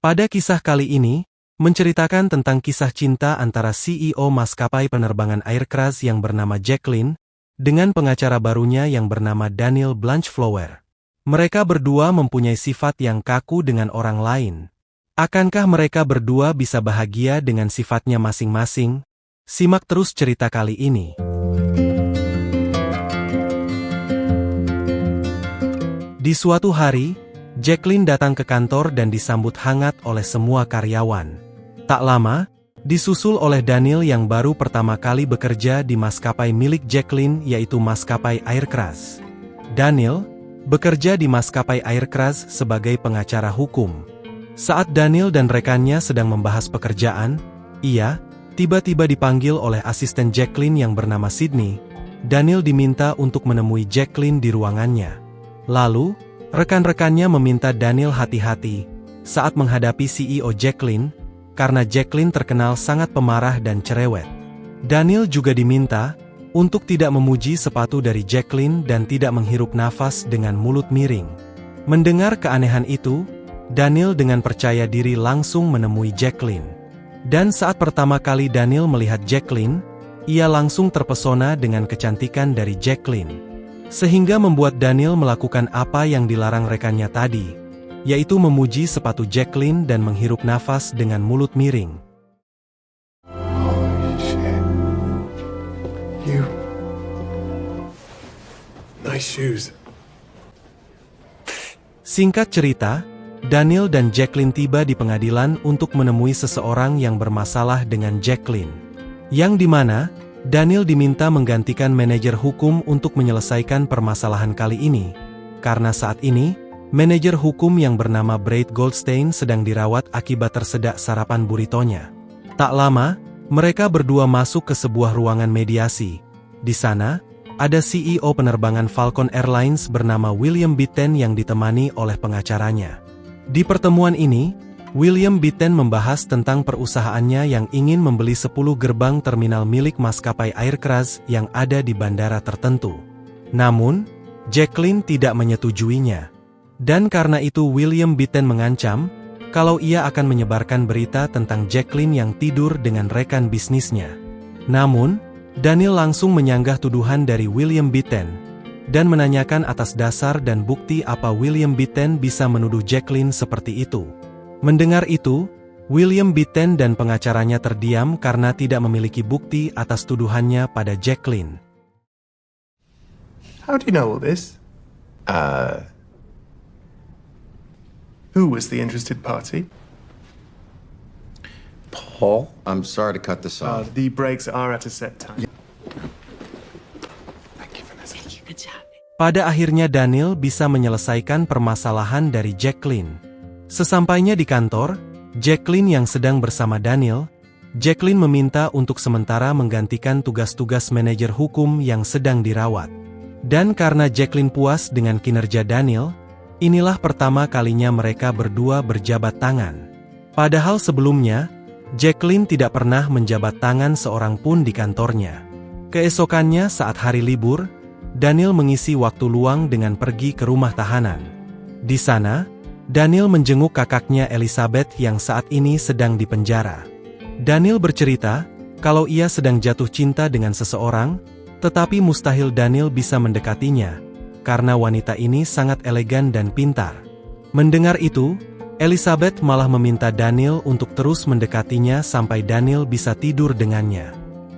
Pada kisah kali ini, menceritakan tentang kisah cinta antara CEO maskapai penerbangan Aircraft yang bernama Jacqueline, dengan pengacara barunya yang bernama Daniel Blanchflower. Mereka berdua mempunyai sifat yang kaku dengan orang lain. Akankah mereka berdua bisa bahagia dengan sifatnya masing-masing? Simak terus cerita kali ini. Di suatu hari, Jacqueline datang ke kantor dan disambut hangat oleh semua karyawan. Tak lama, disusul oleh Daniel yang baru pertama kali bekerja di maskapai milik Jacqueline yaitu maskapai Aircraft. Daniel bekerja di maskapai Aircraft sebagai pengacara hukum. Saat Daniel dan rekannya sedang membahas pekerjaan, ia tiba-tiba dipanggil oleh asisten Jacqueline yang bernama Sydney. Daniel diminta untuk menemui Jacqueline di ruangannya. Lalu, rekan-rekannya meminta Daniel hati-hati saat menghadapi CEO Jacqueline, karena Jacqueline terkenal sangat pemarah dan cerewet. Daniel juga diminta untuk tidak memuji sepatu dari Jacqueline dan tidak menghirup nafas dengan mulut miring. Mendengar keanehan itu, Daniel dengan percaya diri langsung menemui Jacqueline. Dan saat pertama kali Daniel melihat Jacqueline, ia langsung terpesona dengan kecantikan dari Jacqueline. Sehingga membuat Daniel melakukan apa yang dilarang rekannya tadi, yaitu memuji sepatu Jacqueline dan menghirup nafas dengan mulut miring. You. Nice shoes. Singkat cerita, Daniel dan Jacqueline tiba di pengadilan untuk menemui seseorang yang bermasalah dengan Jacqueline. Yang dimana, Daniel diminta menggantikan manajer hukum untuk menyelesaikan permasalahan kali ini. Karena saat ini, manajer hukum yang bernama Brad Goldstein sedang dirawat akibat tersedak sarapan burritonya. Tak lama, mereka berdua masuk ke sebuah ruangan mediasi. Di sana, ada CEO penerbangan Falcon Airlines bernama William Bitten yang ditemani oleh pengacaranya. Di pertemuan ini, William Bitten membahas tentang perusahaannya yang ingin membeli 10 gerbang terminal milik maskapai Aircraft yang ada di bandara tertentu. Namun, Jacqueline tidak menyetujuinya. Dan karena itu William Bitten mengancam, kalau ia akan menyebarkan berita tentang Jacqueline yang tidur dengan rekan bisnisnya. Namun, Daniel langsung menyanggah tuduhan dari William Bitten, dan menanyakan atas dasar dan bukti apa William Bitten bisa menuduh Jacqueline seperti itu. Mendengar itu, William Bitten dan pengacaranya terdiam karena tidak memiliki bukti atas tuduhannya pada Jacqueline. How do you know all this? Who was the interested party? Paul, I'm sorry to cut this off. The breaks are at a set time. Thank you, Vanessa. Pada akhirnya Daniel bisa menyelesaikan permasalahan dari Jacqueline. Sesampainya di kantor, Jacqueline yang sedang bersama Daniel, Jacqueline meminta untuk sementara menggantikan tugas-tugas manajer hukum yang sedang dirawat. Dan karena Jacqueline puas dengan kinerja Daniel, inilah pertama kalinya mereka berdua berjabat tangan. Padahal sebelumnya, Jacqueline tidak pernah menjabat tangan seorang pun di kantornya. Keesokannya saat hari libur, Daniel mengisi waktu luang dengan pergi ke rumah tahanan. Di sana, Daniel menjenguk kakaknya Elizabeth yang saat ini sedang dipenjara. Daniel bercerita, kalau ia sedang jatuh cinta dengan seseorang, tetapi mustahil Daniel bisa mendekatinya, karena wanita ini sangat elegan dan pintar. Mendengar itu, Elizabeth malah meminta Daniel untuk terus mendekatinya sampai Daniel bisa tidur dengannya.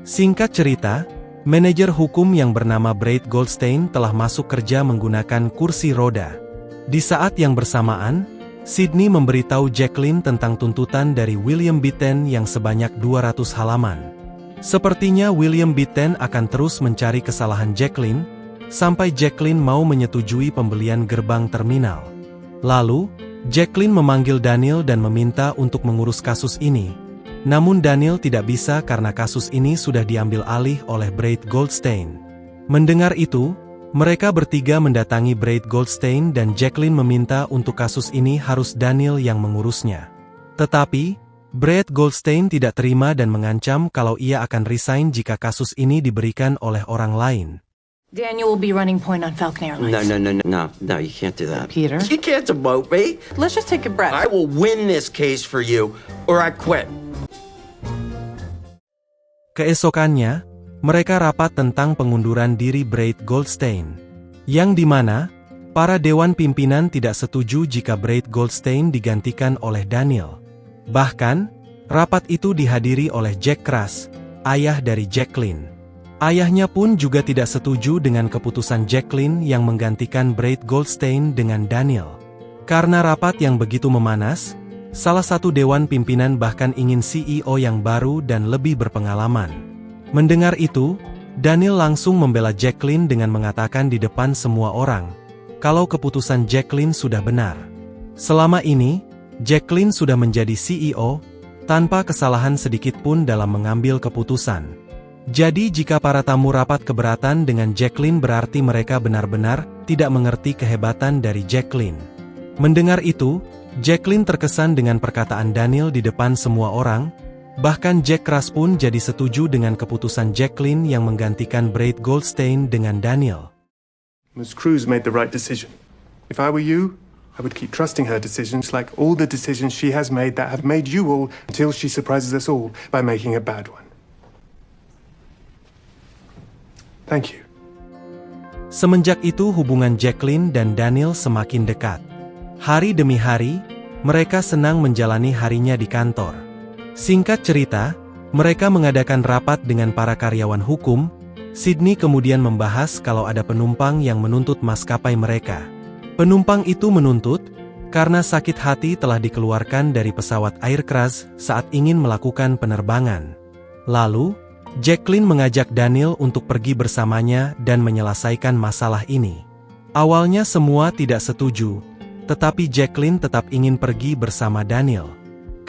Singkat cerita, manajer hukum yang bernama Brad Goldstein telah masuk kerja menggunakan kursi roda. Di saat yang bersamaan, Sydney memberitahu Jacqueline tentang tuntutan dari William Bitten yang sebanyak 200 halaman. Sepertinya William Bitten akan terus mencari kesalahan Jacqueline, sampai Jacqueline mau menyetujui pembelian gerbang terminal. Lalu, Jacqueline memanggil Daniel dan meminta untuk mengurus kasus ini. Namun Daniel tidak bisa karena kasus ini sudah diambil alih oleh Brad Goldstein. Mendengar itu, mereka bertiga mendatangi Brad Goldstein dan Jacqueline meminta untuk kasus ini harus Daniel yang mengurusnya. Tetapi, Brad Goldstein tidak terima dan mengancam kalau ia akan resign jika kasus ini diberikan oleh orang lain. Daniel will be running point on Falcon Airlines. No, you can't do that. Peter? You can't demote me. Let's just take a breath. I will win this case for you, or I quit. Keesokannya, mereka rapat tentang pengunduran diri Brad Goldstein, yang dimana para dewan pimpinan tidak setuju jika Brad Goldstein digantikan oleh Daniel. Bahkan, rapat itu dihadiri oleh Jack Kras, ayah dari Jacqueline. Ayahnya pun juga tidak setuju dengan keputusan Jacqueline yang menggantikan Brad Goldstein dengan Daniel. Karena rapat yang begitu memanas, salah satu dewan pimpinan bahkan ingin CEO yang baru dan lebih berpengalaman. Mendengar itu, Daniel langsung membela Jacqueline dengan mengatakan di depan semua orang, kalau keputusan Jacqueline sudah benar. Selama ini, Jacqueline sudah menjadi CEO, tanpa kesalahan sedikit pun dalam mengambil keputusan. Jadi jika para tamu rapat keberatan dengan Jacqueline berarti mereka benar-benar tidak mengerti kehebatan dari Jacqueline. Mendengar itu, Jacqueline terkesan dengan perkataan Daniel di depan semua orang, bahkan Jack Kras pun jadi setuju dengan keputusan Jacqueline yang menggantikan Brad Goldstein dengan Daniel. Ms. Cruz made the right decision. If I were you, I would keep trusting her decisions like all the decisions she has made that have made you all until she surprises us all by making a bad one. Thank you. Semenjak itu hubungan Jacqueline dan Daniel semakin dekat. Hari demi hari, mereka senang menjalani harinya di kantor. Singkat cerita, mereka mengadakan rapat dengan para karyawan hukum. Sydney kemudian membahas kalau ada penumpang yang menuntut maskapai mereka. Penumpang itu menuntut, karena sakit hati telah dikeluarkan dari pesawat Aircraft saat ingin melakukan penerbangan. Lalu, Jacqueline mengajak Daniel untuk pergi bersamanya dan menyelesaikan masalah ini. Awalnya semua tidak setuju, tetapi Jacqueline tetap ingin pergi bersama Daniel.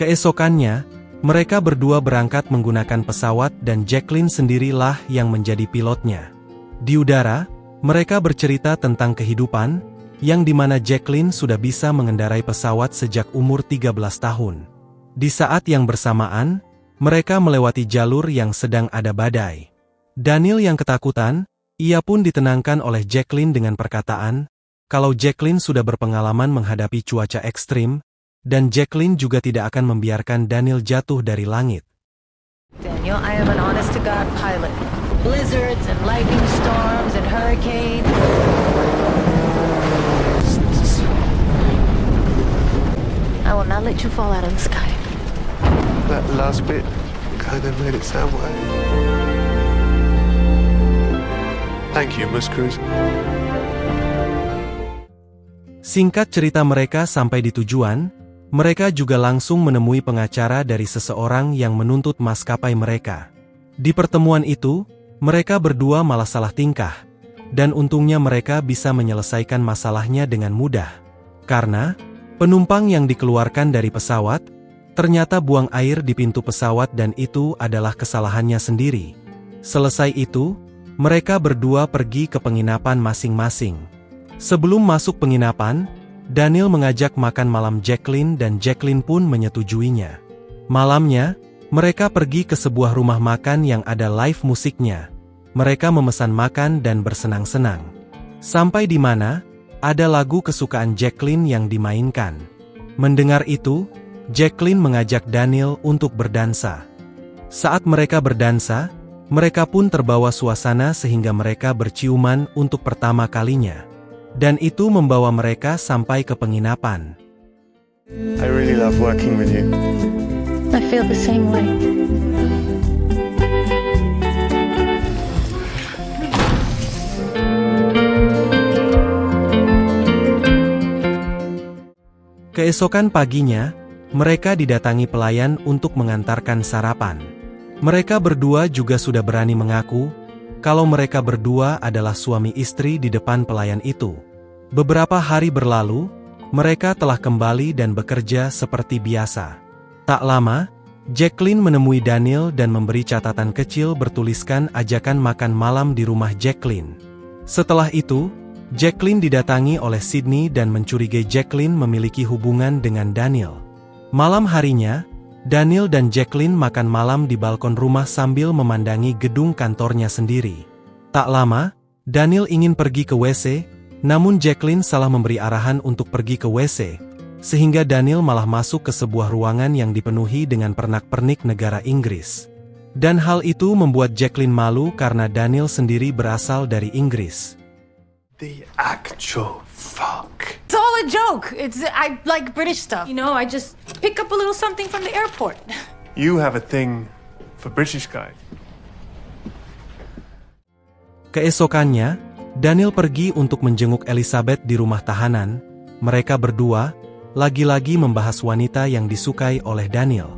Keesokannya, mereka berdua berangkat menggunakan pesawat dan Jacqueline sendirilah yang menjadi pilotnya. Di udara, mereka bercerita tentang kehidupan, yang dimana Jacqueline sudah bisa mengendarai pesawat sejak umur 13 tahun. Di saat yang bersamaan, mereka melewati jalur yang sedang ada badai. Daniel yang ketakutan, ia pun ditenangkan oleh Jacqueline dengan perkataan, kalau Jacqueline sudah berpengalaman menghadapi cuaca ekstrim, dan Jacqueline juga tidak akan membiarkan Daniel jatuh dari langit. Daniel, I am an honest-to-God pilot. Blizzards and lightning storms and hurricanes. I will not let you fall out of the sky. That last bit kind of made it sound right. Thank you, Ms. Cruz. Singkat cerita mereka sampai di tujuan, mereka juga langsung menemui pengacara dari seseorang yang menuntut maskapai mereka. Di pertemuan itu, mereka berdua malah salah tingkah, dan untungnya mereka bisa menyelesaikan masalahnya dengan mudah. Karena, penumpang yang dikeluarkan dari pesawat, ternyata buang air di pintu pesawat dan itu adalah kesalahannya sendiri. Selesai itu, mereka berdua pergi ke penginapan masing-masing. Sebelum masuk penginapan, Daniel mengajak makan malam Jacqueline dan Jacqueline pun menyetujuinya. Malamnya, mereka pergi ke sebuah rumah makan yang ada live musiknya. Mereka memesan makan dan bersenang-senang. Sampai di mana, ada lagu kesukaan Jacqueline yang dimainkan. Mendengar itu, Jacqueline mengajak Daniel untuk berdansa. Saat mereka berdansa, mereka pun terbawa suasana sehingga mereka berciuman untuk pertama kalinya. Dan itu membawa mereka sampai ke penginapan. I really love working with you. I feel the same way. Keesokan paginya, mereka didatangi pelayan untuk mengantarkan sarapan. Mereka berdua juga sudah berani mengaku, kalau mereka berdua adalah suami istri di depan pelayan itu. Beberapa hari berlalu, mereka telah kembali dan bekerja seperti biasa. Tak lama, Jacqueline menemui Daniel dan memberi catatan kecil bertuliskan ajakan makan malam di rumah Jacqueline. Setelah itu, Jacqueline didatangi oleh Sydney dan mencurigai Jacqueline memiliki hubungan dengan Daniel. Malam harinya, Daniel dan Jacqueline makan malam di balkon rumah sambil memandangi gedung kantornya sendiri. Tak lama, Daniel ingin pergi ke WC, namun Jacqueline salah memberi arahan untuk pergi ke WC, sehingga Daniel malah masuk ke sebuah ruangan yang dipenuhi dengan pernak-pernik negara Inggris. Dan hal itu membuat Jacqueline malu karena Daniel sendiri berasal dari Inggris. The actual fuck. It's all a joke. I like British stuff. You know, I just pick up a little something from the airport. You have a thing for British guys. Keesokannya, Daniel pergi untuk menjenguk Elizabeth di rumah tahanan. Mereka berdua, lagi-lagi membahas wanita yang disukai oleh Daniel.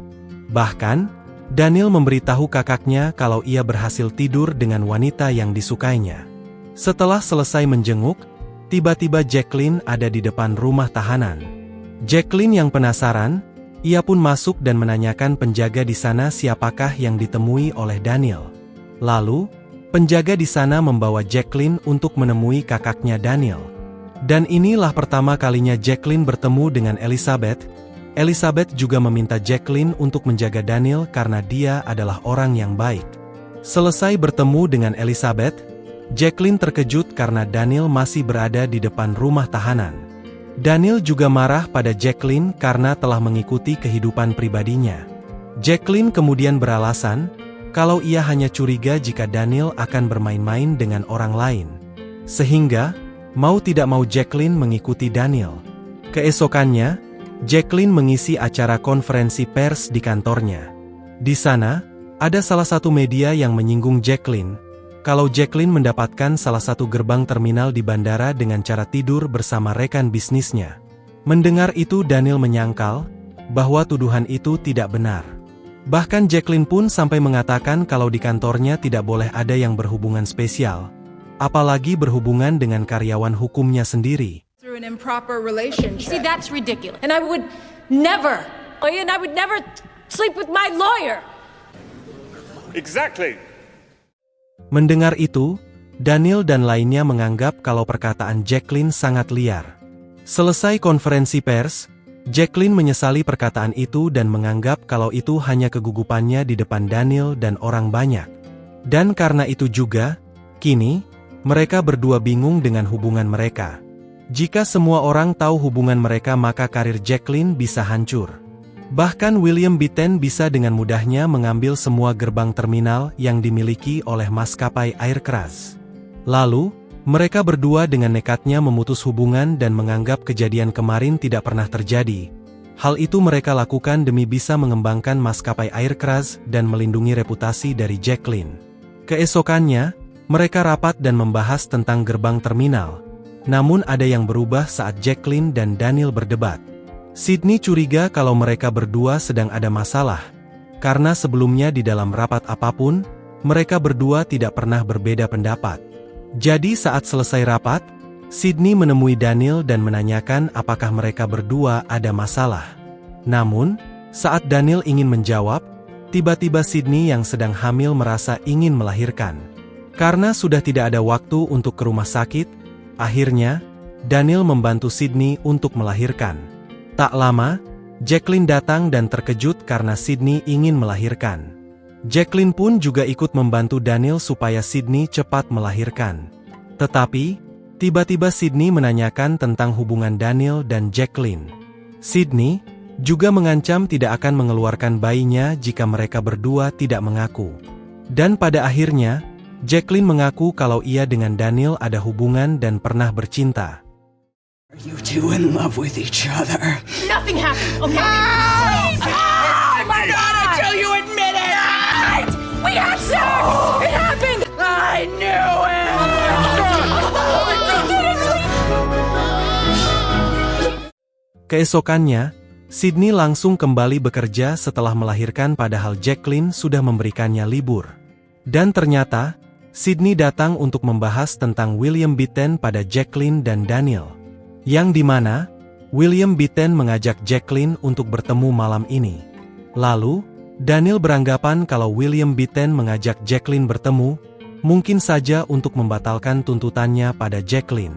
Bahkan, Daniel memberitahu kakaknya kalau ia berhasil tidur dengan wanita yang disukainya. Setelah selesai menjenguk, tiba-tiba Jacqueline ada di depan rumah tahanan. Jacqueline yang penasaran, ia pun masuk dan menanyakan penjaga di sana siapakah yang ditemui oleh Daniel. Lalu, penjaga di sana membawa Jacqueline untuk menemui kakaknya Daniel. Dan inilah pertama kalinya Jacqueline bertemu dengan Elizabeth. Elizabeth juga meminta Jacqueline untuk menjaga Daniel karena dia adalah orang yang baik. Selesai bertemu dengan Elizabeth, Jacqueline terkejut karena Daniel masih berada di depan rumah tahanan. Daniel juga marah pada Jacqueline karena telah mengikuti kehidupan pribadinya. Jacqueline kemudian beralasan kalau ia hanya curiga jika Daniel akan bermain-main dengan orang lain. Sehingga, mau tidak mau Jacqueline mengikuti Daniel. Keesokannya, Jacqueline mengisi acara konferensi pers di kantornya. Di sana, ada salah satu media yang menyinggung Jacqueline, kalau Jacqueline mendapatkan salah satu gerbang terminal di bandara dengan cara tidur bersama rekan bisnisnya. Mendengar itu Daniel menyangkal bahwa tuduhan itu tidak benar. Bahkan Jacqueline pun sampai mengatakan kalau di kantornya tidak boleh ada yang berhubungan spesial, apalagi berhubungan dengan karyawan hukumnya sendiri. Through an improper relationship. See, that's ridiculous. And I would never sleep with my lawyer. Exactly. Mendengar itu, Daniel dan lainnya menganggap kalau perkataan Jacqueline sangat liar. Selesai konferensi pers, Jacqueline menyesali perkataan itu dan menganggap kalau itu hanya kegugupannya di depan Daniel dan orang banyak. Dan karena itu juga, kini, mereka berdua bingung dengan hubungan mereka. Jika semua orang tahu hubungan mereka maka karir Jacqueline bisa hancur. Bahkan William Bitten bisa dengan mudahnya mengambil semua gerbang terminal yang dimiliki oleh maskapai Aircraft. Lalu, mereka berdua dengan nekatnya memutus hubungan dan menganggap kejadian kemarin tidak pernah terjadi. Hal itu mereka lakukan demi bisa mengembangkan maskapai Aircraft dan melindungi reputasi dari Jacqueline. Keesokannya, mereka rapat dan membahas tentang gerbang terminal. Namun ada yang berubah saat Jacqueline dan Daniel berdebat. Sydney curiga kalau mereka berdua sedang ada masalah, karena sebelumnya di dalam rapat apapun, mereka berdua tidak pernah berbeda pendapat. Jadi saat selesai rapat, Sydney menemui Daniel dan menanyakan apakah mereka berdua ada masalah. Namun, saat Daniel ingin menjawab, tiba-tiba Sydney yang sedang hamil merasa ingin melahirkan. Karena sudah tidak ada waktu untuk ke rumah sakit, akhirnya, Daniel membantu Sydney untuk melahirkan. Tak lama, Jacqueline datang dan terkejut karena Sydney ingin melahirkan. Jacqueline pun juga ikut membantu Daniel supaya Sydney cepat melahirkan. Tetapi, tiba-tiba Sydney menanyakan tentang hubungan Daniel dan Jacqueline. Sydney juga mengancam tidak akan mengeluarkan bayinya jika mereka berdua tidak mengaku. Dan pada akhirnya, Jacqueline mengaku kalau ia dengan Daniel ada hubungan dan pernah bercinta. Are you two in love with each other? Nothing happened, okay? Oh my God, until you admit it! We had sex! It happened! I knew it! Keesokannya, Sydney langsung kembali bekerja setelah melahirkan padahal Jacqueline sudah memberikannya libur. Dan ternyata, Sydney datang untuk membahas tentang William Bitten pada Jacqueline dan Daniel. Yang dimana, William Bitten mengajak Jacqueline untuk bertemu malam ini. Lalu, Daniel beranggapan kalau William Bitten mengajak Jacqueline bertemu, mungkin saja untuk membatalkan tuntutannya pada Jacqueline.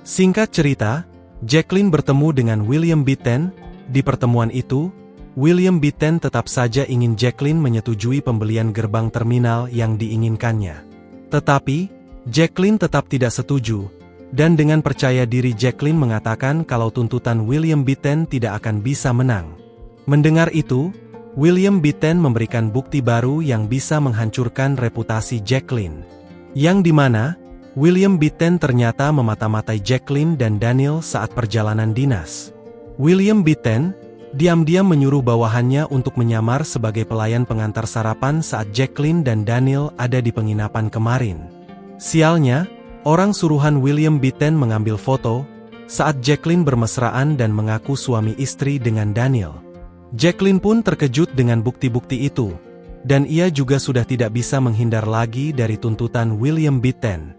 Singkat cerita, Jacqueline bertemu dengan William Bitten. Di pertemuan itu, William Bitten tetap saja ingin Jacqueline menyetujui pembelian gerbang terminal yang diinginkannya. Tetapi, Jacqueline tetap tidak setuju, dan dengan percaya diri Jacqueline mengatakan kalau tuntutan William Bitten tidak akan bisa menang. Mendengar itu, William Bitten memberikan bukti baru yang bisa menghancurkan reputasi Jacqueline. Yang dimana, William Bitten ternyata memata-matai Jacqueline dan Daniel saat perjalanan dinas. William Bitten diam-diam menyuruh bawahannya untuk menyamar sebagai pelayan pengantar sarapan saat Jacqueline dan Daniel ada di penginapan kemarin. Sialnya, orang suruhan William Bitten mengambil foto saat Jacqueline bermesraan dan mengaku suami istri dengan Daniel. Jacqueline pun terkejut dengan bukti-bukti itu, dan ia juga sudah tidak bisa menghindar lagi dari tuntutan William Bitten.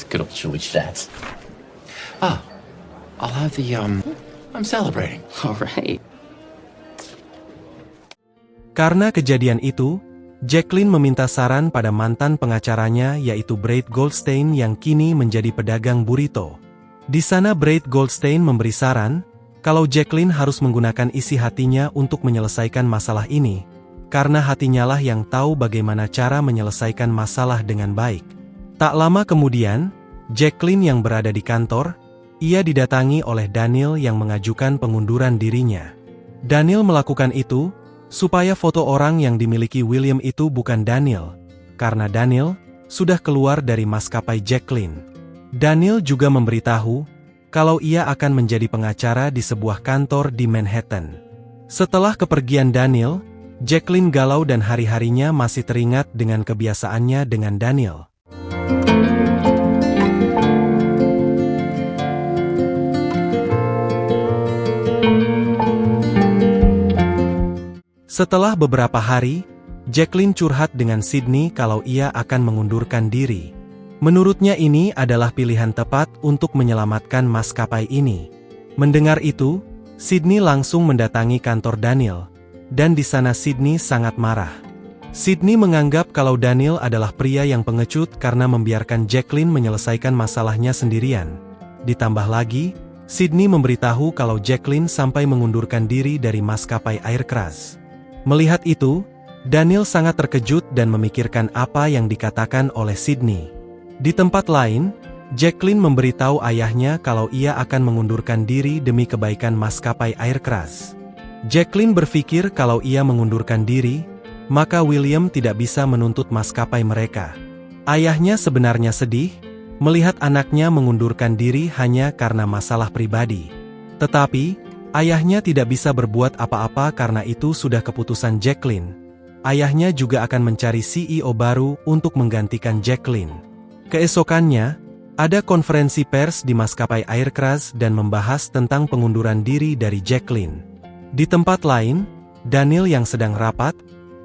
Good old Julie Stats. Ah, I'll have the, I'm celebrating. All right. Karena kejadian itu, Jacqueline meminta saran pada mantan pengacaranya yaitu Brad Goldstein yang kini menjadi pedagang burrito. Di sana Brad Goldstein memberi saran, kalau Jacqueline harus menggunakan isi hatinya untuk menyelesaikan masalah ini, karena hatinya lah yang tahu bagaimana cara menyelesaikan masalah dengan baik. Tak lama kemudian, Jacqueline yang berada di kantor, ia didatangi oleh Daniel yang mengajukan pengunduran dirinya. Daniel melakukan itu, supaya foto orang yang dimiliki William itu bukan Daniel, karena Daniel sudah keluar dari maskapai Jacqueline. Daniel juga memberitahu, kalau ia akan menjadi pengacara di sebuah kantor di Manhattan. Setelah kepergian Daniel, Jacqueline galau dan hari-harinya masih teringat dengan kebiasaannya dengan Daniel. Setelah beberapa hari, Jacqueline curhat dengan Sydney kalau ia akan mengundurkan diri. Menurutnya ini adalah pilihan tepat untuk menyelamatkan maskapai ini. Mendengar itu, Sydney langsung mendatangi kantor Daniel, dan di sana Sydney sangat marah. Sydney menganggap kalau Daniel adalah pria yang pengecut karena membiarkan Jacqueline menyelesaikan masalahnya sendirian. Ditambah lagi, Sydney memberitahu kalau Jacqueline sampai mengundurkan diri dari maskapai air keras. Melihat itu, Daniel sangat terkejut dan memikirkan apa yang dikatakan oleh Sydney. Di tempat lain, Jacqueline memberitahu ayahnya kalau ia akan mengundurkan diri demi kebaikan maskapai air keras. Jacqueline berpikir kalau ia mengundurkan diri, maka William tidak bisa menuntut maskapai mereka. Ayahnya sebenarnya sedih, melihat anaknya mengundurkan diri hanya karena masalah pribadi. Tetapi, ayahnya tidak bisa berbuat apa-apa karena itu sudah keputusan Jacqueline. Ayahnya juga akan mencari CEO baru untuk menggantikan Jacqueline. Keesokannya, ada konferensi pers di maskapai air keras dan membahas tentang pengunduran diri dari Jacqueline. Di tempat lain, Daniel yang sedang rapat,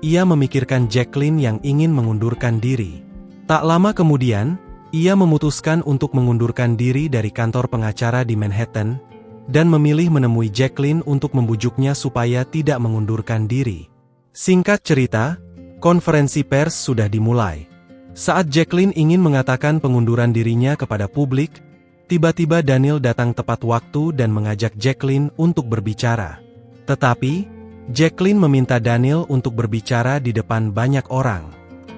ia memikirkan Jacqueline yang ingin mengundurkan diri. Tak lama kemudian, ia memutuskan untuk mengundurkan diri dari kantor pengacara di Manhattan, dan memilih menemui Jacqueline untuk membujuknya supaya tidak mengundurkan diri. Singkat cerita, konferensi pers sudah dimulai. Saat Jacqueline ingin mengatakan pengunduran dirinya kepada publik, tiba-tiba Daniel datang tepat waktu dan mengajak Jacqueline untuk berbicara. Tetapi, Jacqueline meminta Daniel untuk berbicara di depan banyak orang.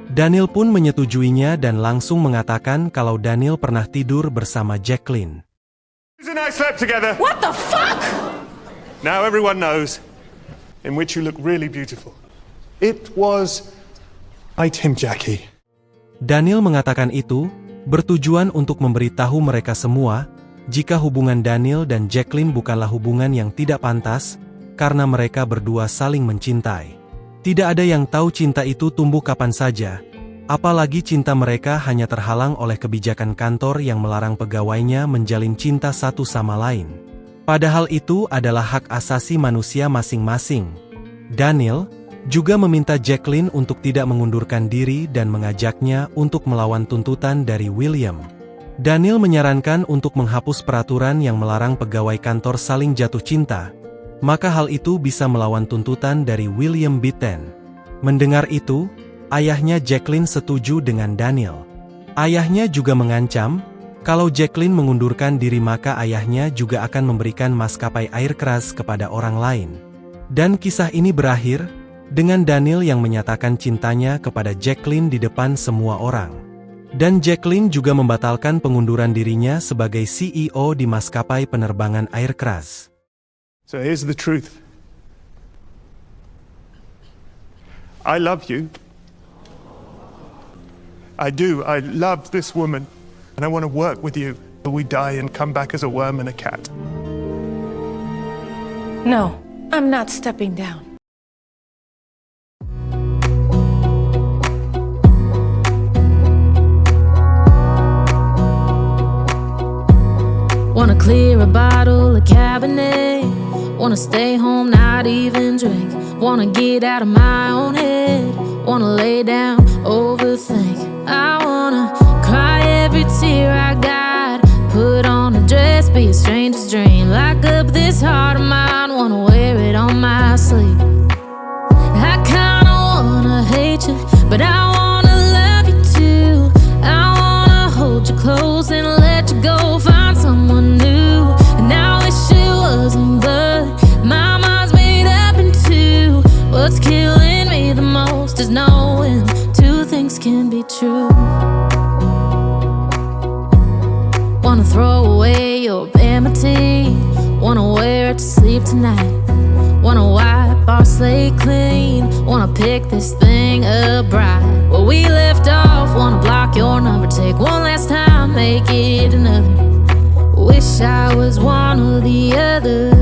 Daniel pun menyetujuinya dan langsung mengatakan kalau Daniel pernah tidur bersama Jacqueline. And I slept together. What the fuck? Now everyone knows in which you look really beautiful. It was Tim Jackie. Daniel mengatakan itu, bertujuan untuk memberitahu mereka semua, jika hubungan Daniel dan Jacqueline bukanlah hubungan yang tidak pantas, karena mereka berdua saling mencintai. Tidak ada yang tahu cinta itu tumbuh kapan saja, apalagi cinta mereka hanya terhalang oleh kebijakan kantor yang melarang pegawainya menjalin cinta satu sama lain. Padahal itu adalah hak asasi manusia masing-masing. Daniel juga meminta Jacqueline untuk tidak mengundurkan diri dan mengajaknya untuk melawan tuntutan dari William. Daniel menyarankan untuk menghapus peraturan yang melarang pegawai kantor saling jatuh cinta, maka hal itu bisa melawan tuntutan dari William Bitten. Mendengar itu, ayahnya Jacqueline setuju dengan Daniel. Ayahnya juga mengancam, kalau Jacqueline mengundurkan diri maka ayahnya juga akan memberikan maskapai air keras kepada orang lain. Dan kisah ini berakhir, dengan Daniel yang menyatakan cintanya kepada Jacqueline di depan semua orang. Dan Jacqueline juga membatalkan pengunduran dirinya sebagai CEO di maskapai penerbangan air keras. So here's the truth. I love you. I do. I love this woman. And I want to work with you till we die and come back as a worm and a cat. No, I'm not stepping down. Wanna clear a bottle of Cabernet. Wanna stay home, not even drink. Wanna get out of my own head. Wanna lay down, overthink. I wanna cry every tear I got. Put on a dress, be a stranger's dream. Lock up this heart of mine, wanna wear it on my sleeve. I kinda wanna hate you, but I wanna love you too. I wanna hold you close and let you go. Find someone new, and I wish it wasn't, but my mind's made up in two. What's killing me the most is knowing two things can be true. Wanna throw away your vanity. Wanna wear it to sleep tonight. Wanna wipe our slate clean. Wanna pick this thing up right where we left off. Wanna block your number, take one last time, make it another. Wish I was one or the other.